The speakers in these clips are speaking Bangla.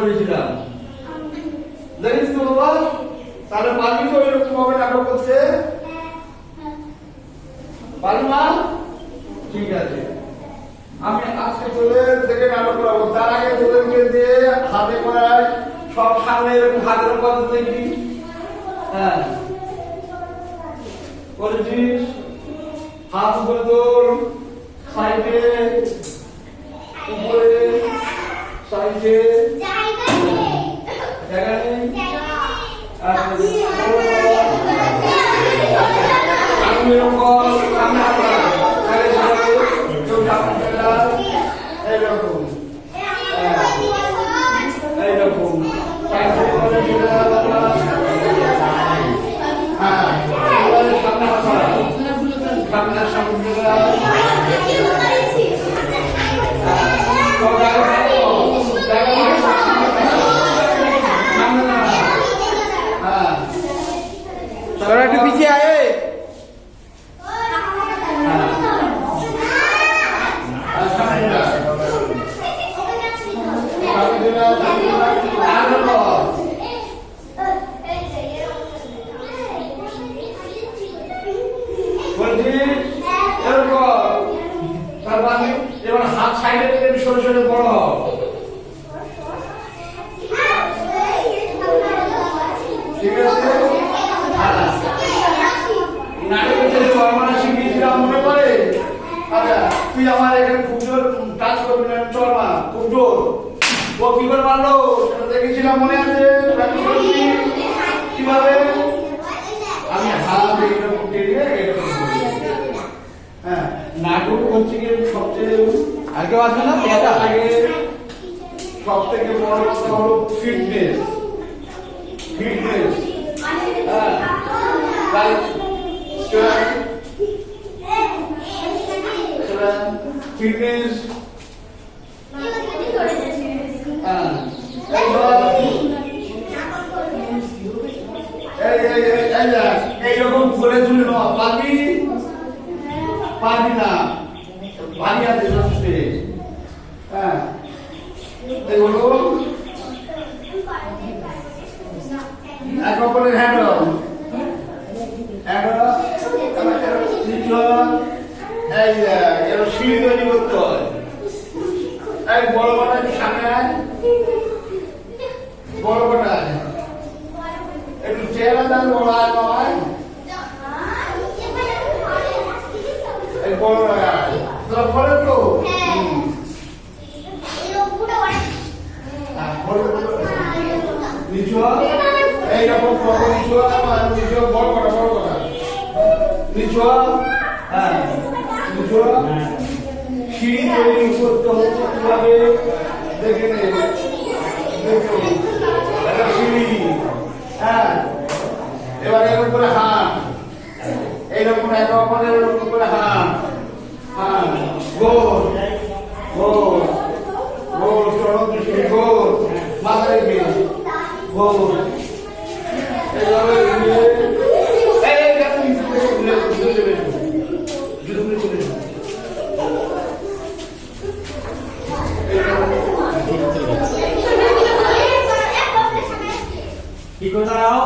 করেছিলাম, জানিস তো বাবা? তাহলে পারবি তো এরকম ভাবে নাটক করতে? পারবি না? ঠিক আছে, আমি আজকে তোদের থেকে নাটক করাবো। তার আগে তোদেরকে দিয়ে হাতে করায় সব সামনে এরকম হাতের কথা দেখি। হ্যাঁ, করেছিস? হাত উপরে তোর, সাইডে, উপরে, সাইডে, জায়গা নেই। আমি এরকম সামনে হাত এইরকম এইরকম একটু পিছিয়ে আয়। এবার হাত সাইডে থেকে সরে সরে বড় হও। ঠিক আছে, নাটকের চরমানা শিখিয়েছিলাম মনে পড়ে? আচ্ছা, তুই আমার এখানে খুব জোর কাজ করবি না, চরমা খুব জোর। ও কি করে মারলো সেটা দেখেছিলাম, মনে আছে? কিভাবে আমি হাত এইরকম টেনে এরকম করি। হ্যাঁ, নাটক হচ্ছে কি সবচেয়ে আগে আছে না, আগে সব থেকে বড় কথা হলো ফিটনেস। ফিটনেস, হ্যাঁ, ফিটনেস। এইরকম করে তুলে নেওয়া, পারবি? পারবি না, ভারী আছে সবচেয়ে। হ্যাঁ, এগুলো এক অপরের হ্যান্ডল, সিঁড়ি তৈরি করতে হয়। এই বড় কটা সামনে আয়, বড় কটা একটু চেহারা দাম বড় আয় নয়, এই বড় তোরা ফলে তো নিচু এইরকম নিচু নিচু বড় কটা বড় কটা নিচু। হ্যাঁ, নিচু সিঁড়ি তৈরি করতে হচ্ছে কিভাবে দেখে নে, দেখো একটা সিঁড়ি। হ্যাঁ, এবার এর উপরে হাত, এইরকম এক অপরের উপরে হাত। হ্যাঁ, গোল গোল গোল, চরম দৃষ্টি গোল, মাথা রেখে গোল। এইভাবে কি করে দাঁড়াও,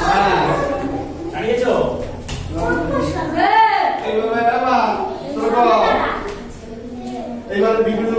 হ্যাঁ, দাঁড়িয়েছো এইভাবে। এইবার বিভিন্ন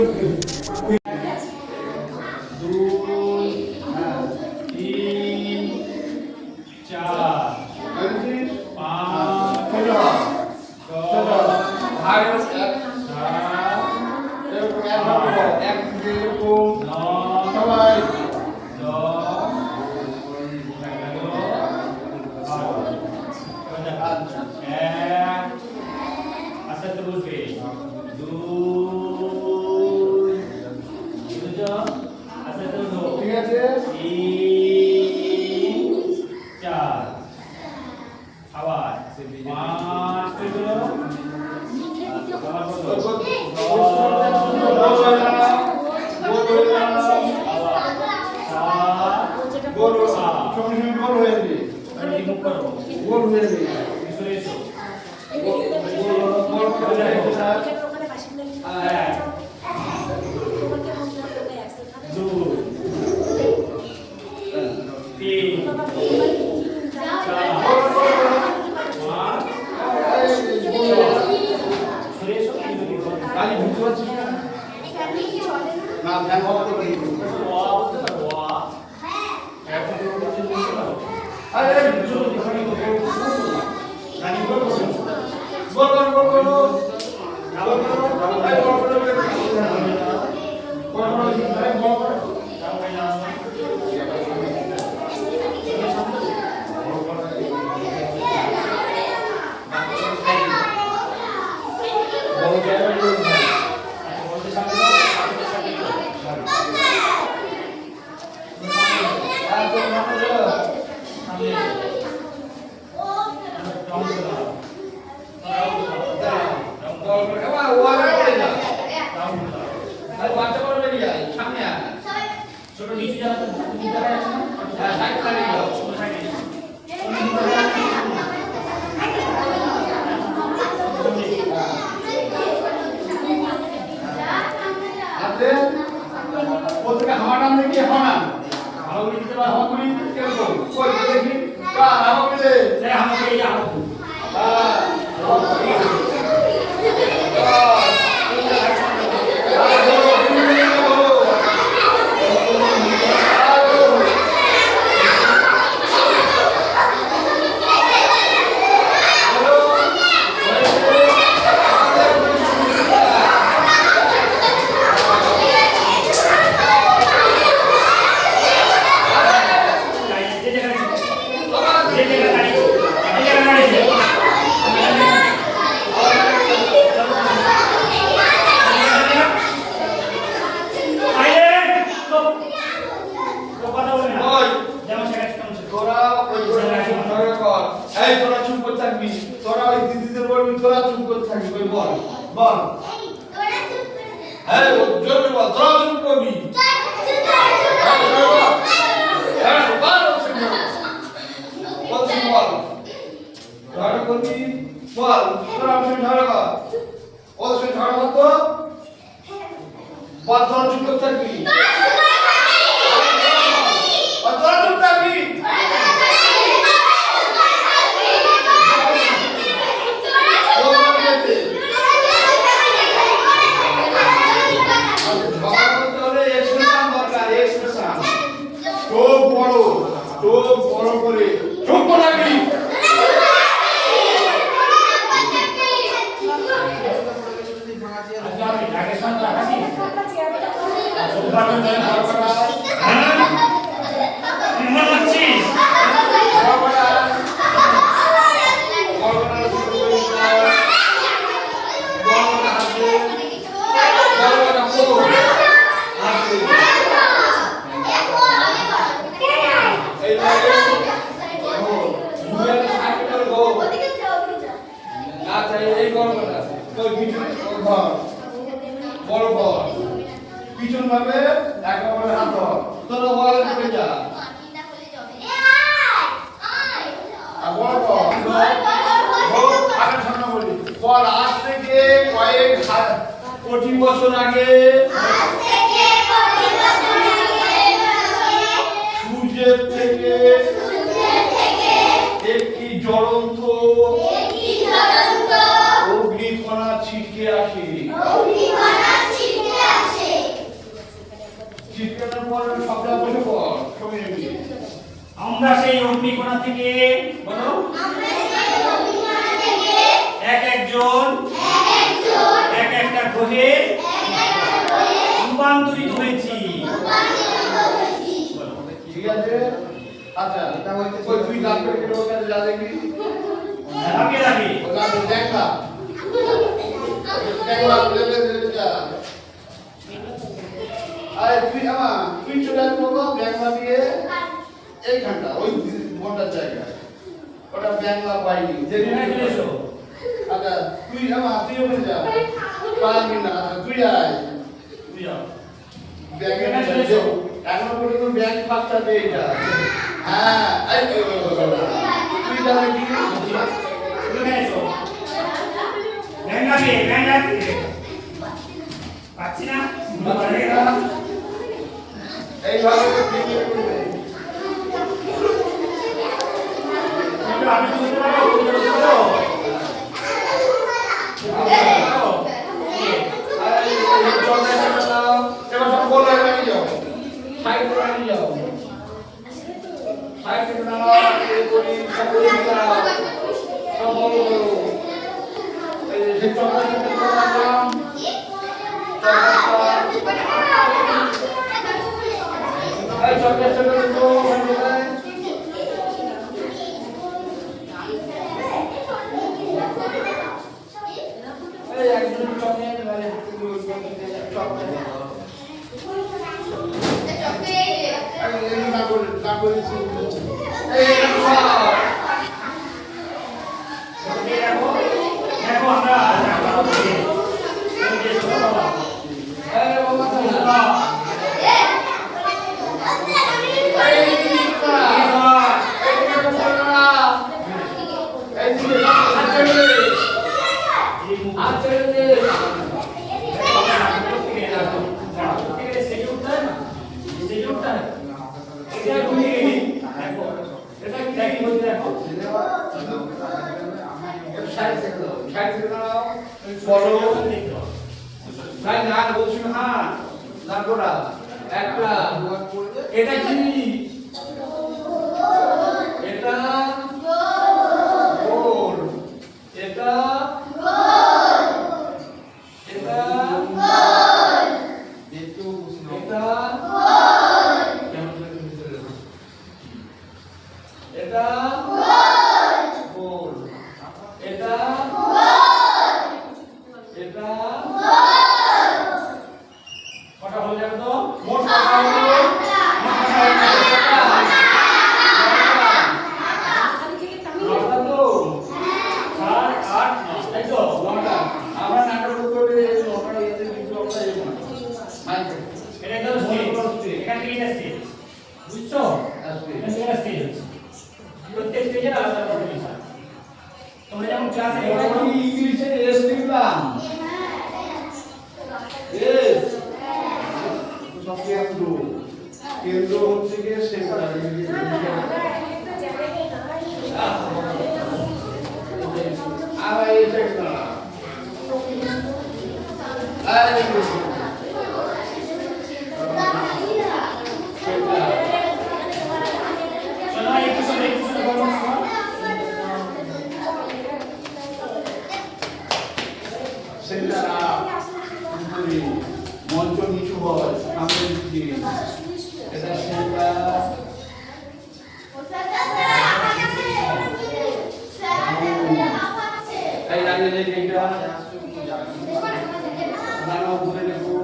কালি বুঝতে পারছিস না না ধ্যান ভাব করে ওয়া বুঝতে না ওয়া এখন তো বুঝতে না আরে জোর করে গানি বল সাইড করে নিয়ে যাও সাইড থেকে নাও এই করি সব করে দাও সব বলো এই যে চক্রাসনটা করলাম এই চক্রাসনটা তো মানে এই একদম চক্রাসন মানে চক্রাসন এটা কি এটা গোল এটা গোল এটা গোল এটা গোল এটা গোল এটা গোল এটা কটা হয়ে যাবে তো মোট কটা হলো প্রত্যেক স্টেজের আলাদা আলাদা বিষয় তোমরা যেমন ক্লাসে ইংলিশে এস লিখলাম এস সব কেন্দ্র কেন্দ্র হচ্ছে কি সেন্টার আর এই সেকশন আর মঞ্চ নিচু হয় সামনে দিকে এটা সেন্টার এই লাগে যে এইটা নানা উপরে দেখো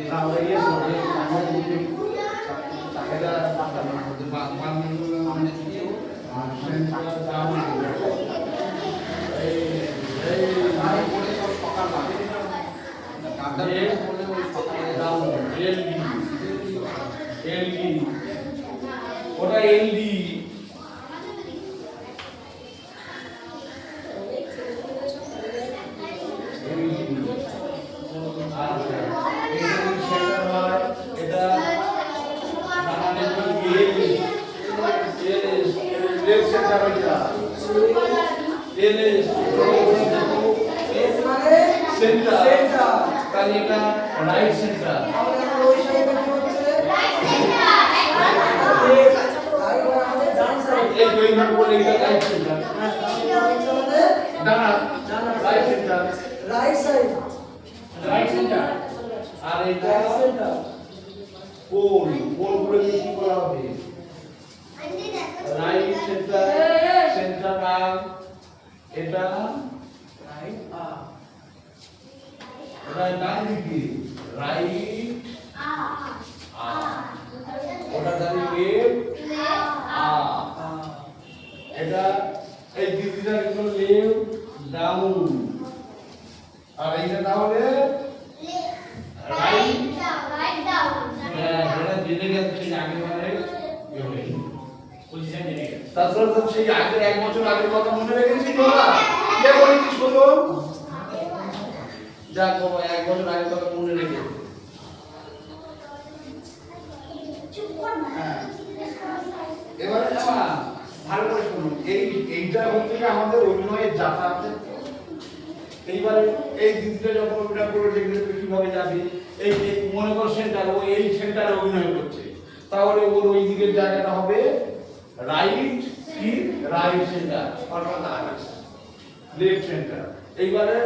না ওই ইয়ে সরে আমরা দিকে এটা মান সামনে দিকে আর সেন্টার ডাউন এই আর উপরে সব সকাল লাগে ওটা এলডি রাইট সেন্টার এই দুই ভাগ বলে এটা রাইট সেন্টার ডানা right centre right side right centre আর এটা সেন্টার কোন কোন করে কি করা হবে রাইট সেন্টার সেন্টার আর এটা রাইট আর ডান দিকে রাইট ওটা দাঁড়িয়ে লেফট এটা এই দিকটা কিন্তু লেফট ডাউন আর এইটা তাহলে রাইট ডাউন হ্যাঁ এটা জেনে গেছে সেই আগে মানে পজিশন জেনে গেছে তারপর তো সেই আগে এক বছর আগের কথা মনে রেখেছি তোরা কে বলেছিস বলো যা বাবা এক বছর আগের কথা মনে রেখে এবারে ভালো করে শুনুন এইটা হচ্ছে আমাদের অভিনয়ের যাত্রাতে এইবারে এই দিদিটা যখন অভিনয় করবে দেখলে কিভাবে যাবে, এই মনে করো সেন্টার, ও এই সেন্টারে অভিনয় করছে, তাহলে ওর ওই দিকের জায়গাটা হবে রাইট কি রাইট সেন্টার অর্থাৎ লেফট সেন্টার। এইবারে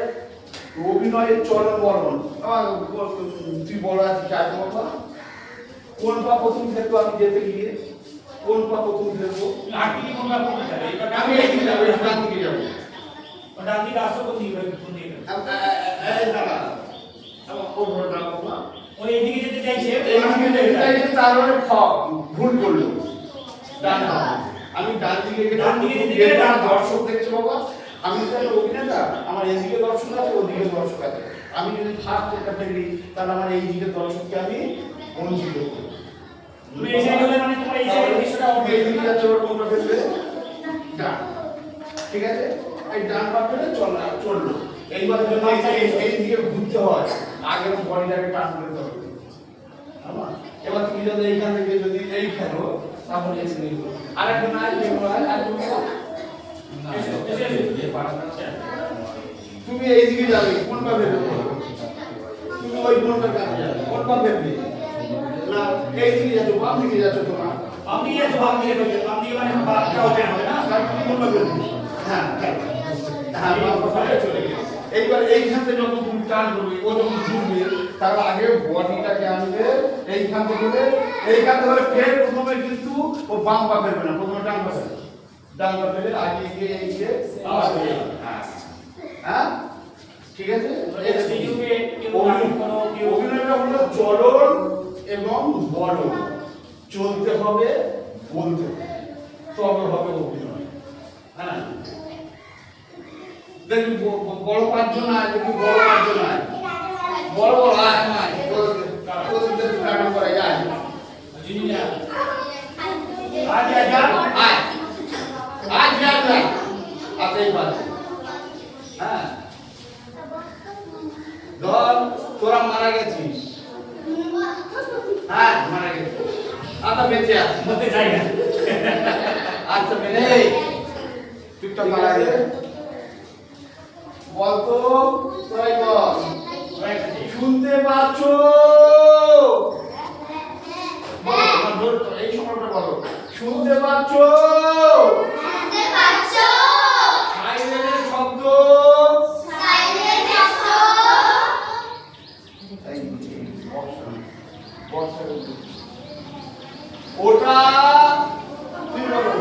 অভিনয়ের চলন বলন, তুই বড় আছিস আজ বাবা, কোন পা প্রথম ফেলবো আমি যেতে গিয়ে, কোন পা প্রথম ফেলবো আগে কোন পা প্রথম ফেলবে? আমি এই দিকে যাবো, ডান দিকে যাবো, ডান দিকে আসো, কোন দিকে কোন দিকে? এই দাঁড়া আমার ওপরে দাঁড়াবো না, ওই এদিকে যেতে চাইছে, এই দিকে যেতে চাইছে, তার মানে ভুল করলো, ডান আমি ডান দিকে গেলে ডান দিকে যেতে গেলে ডান দর্শক দেখছে বাবা, আমি তো একটা অভিনেতা, আমার এদিকে দর্শক আছে ওদিকে দর্শক আছে, আমি যদি ফার্স্ট এটা ফেলি তাহলে আমার এই দিকে দর্শককে আমি বঞ্চিত করব। তুমি এই সাইডে হলে মানে তোমার এই সাইডের দৃশ্যটা হবে। এই দিকে যাচ্ছে ওর কোনটা ফেলবে ডান, ঠিক আছে, এই ডান পা ফেলে চললো, এইবার যদি এই দিকে ঘুরতে হয় আগে বডিটাকে টান করে ধরবে, আমার এবার তুমি যদি এইখান থেকে যদি এই খেলো তাহলে এই দিকে আরেকটা না আর তুমি এই দিকে যাবে, কোন পা ফেলবে, তুমি ওই কোনটা কাছে যাবে, কোন পা ফেলবে না, এই দিকে যাচ্ছ, বাম দিকে যাচ্ছ, তোমার বাম দিকে যাচ্ছে, বাম দিকে ফেলবে, বাম দিকে মানে বামটা ওঠে হবে না, তার তুমি কোন পা ফেলবে, হ্যাঁ হ্যাঁ বাম পা ফেলে চলে গেছে। এইবার এইখান থেকে যখন তুমি টান করবে ও যখন ঘুরবে তার আগে বডিটাকে আনবে এইখান থেকে, এইখান থেকে ফের প্রথমে কিন্তু ও বাম পা ফেলবে না, প্রথমে ডান পা ফেলবে, ডান পা ফেলে আগে গিয়ে এই যে হ্যাঁ ঠিক আছে। অভিনয়টা হলো চলন এবং বলন, চলতে হবে বলতে হবে তবে হবে অভিনয়। হ্যাঁ দেখি বড় পাঁচজন আয়, দেখি বড় পাঁচজন আয়, বড় বড় আয় আয় তোদের কাটা করে আয় আজ যা আয় আজ যা যা আতেই পারে। হ্যাঁ ধর তোরা মারা গেছিস, হ্যাঁ মারা গেছিস, আচ্ছা বেঁচে আছিস, মতে যাই না, আচ্ছা বেঁচে চুপচাপ মারা গেছে বলতো তোরাই বল, শুনতে পাচ্ছ এই সময়টা বলো, শুনতে পাচ্ছ সাইরেনের শব্দ, ওটা তুই বলো,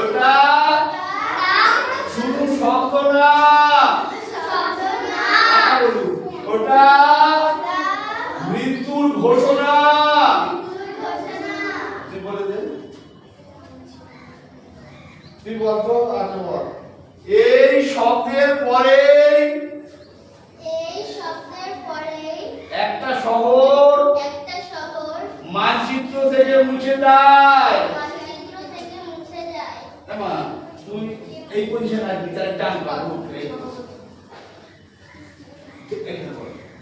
ওটা শুধু শব্দ না, ওটা মৃত্যুর ঘোষণা, তুই বলে দে, তুই বলতো আচ্ছা বল, এই শব্দের পরে একটা শহর মানচিত্র থেকে মুছে যায়, তুই এই পজিশন আসবি, তার ডান পা উঠবে,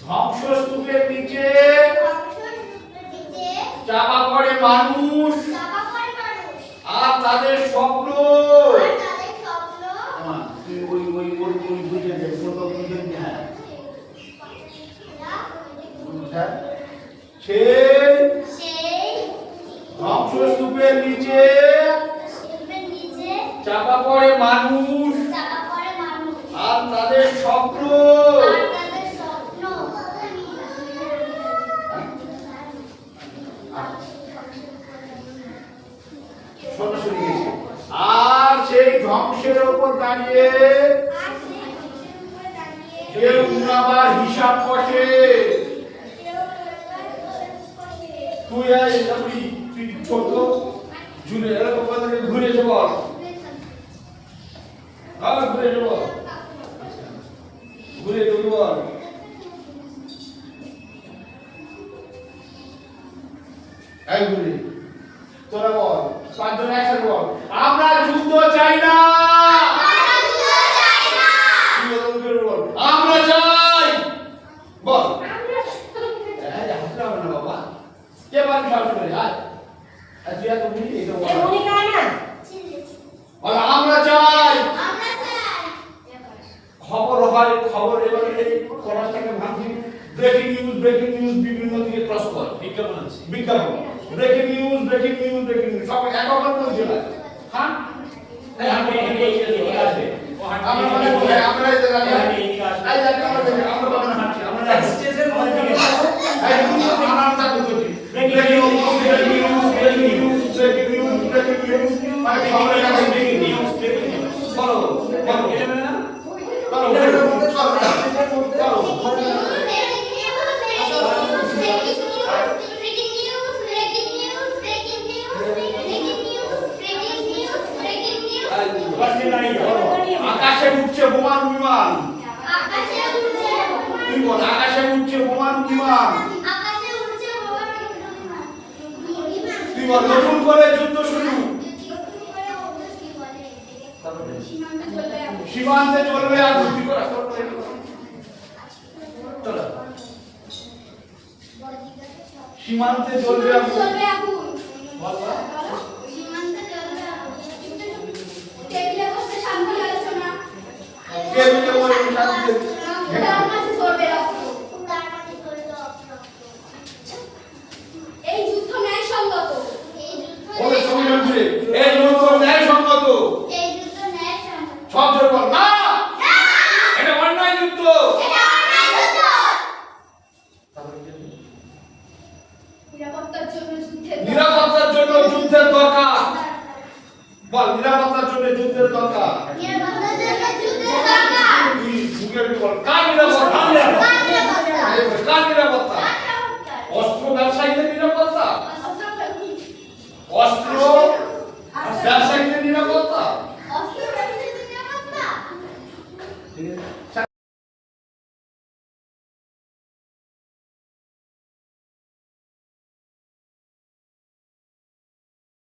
ধ্বংসস্তূপের নিচে চাপা পড়ে মানুষ আর তাদের স্বপ্ন, তুই ওই ওই ওই ওই বুঝে দে, কোথাও বুঝে দে, হ্যাঁ সেই ধ্বংসস্তূপের নিচে চাপা পড়ে মানুষ আর তাদের স্বপ্ন, আর সেই ধ্বংসের উপর দাঁড়িয়ে কেউ আবার হিসাব কষে, তুই তুই ছোট ঝুলে এরকম ঘুরে এসে বল, ঘুরে এসে বল, ঘুরে এসে বল, এই ঘুরে তোরা বল, পাঁচজন একসাথে বল, আমরা যুদ্ধ চাই না, আমরা চাই বল, হাসতে হবে না বাবা, কে পারবি সাহস করে আয়, তুই এত বুঝি এটা বল, আমরা চাই খবর হয়, খবর এবারে ব্রেকিং নিউজ বিভিন্ন দিকে ক্রস কর বিজ্ঞাপন আছে। বিজ্ঞাপন ব্রেকিং নিউজ সব একবার বলছে না হ্যাঁ আপনি এই আসবে। আমরা মানে আমরা এই জায়গায় এই জায়গায় আমরা বাবা হাঁটছি আমরা স্টেজের মধ্যে থেকে এই দুটো আমরা চালু করছি ব্রেকিং নিউজ মানে খবরের কাগজে ব্রেকিং নিউজ বলো বলো আকাশে উঠছে বোমার বিমান তুই বল আকাশে উঠছে বোমার বিমান তুই বল নতুন করে যুদ্ধ শুরু সীমান্তে চলবে আগুন তুই কর চলো সীমান্তে চলবে আগুন বল বল কে বলে বলে শান্তি এই যুদ্ধ ন্যায়সঙ্গত বলে সংবিধান জুড়ে এই যুদ্ধ ন্যায়সঙ্গত সব জোর বল না এটা অন্যায় যুদ্ধ নিরাপত্তার জন্য যুদ্ধের দরকার বল নিরাপত্তার জন্য যুদ্ধের দরকার তুই বুকের বল কার নিরাপত্তা অস্ত্র ব্যবসায়ীদের নিরাপত্তা অস্ত্র ব্যবসায়ীদের নিরাপত্তা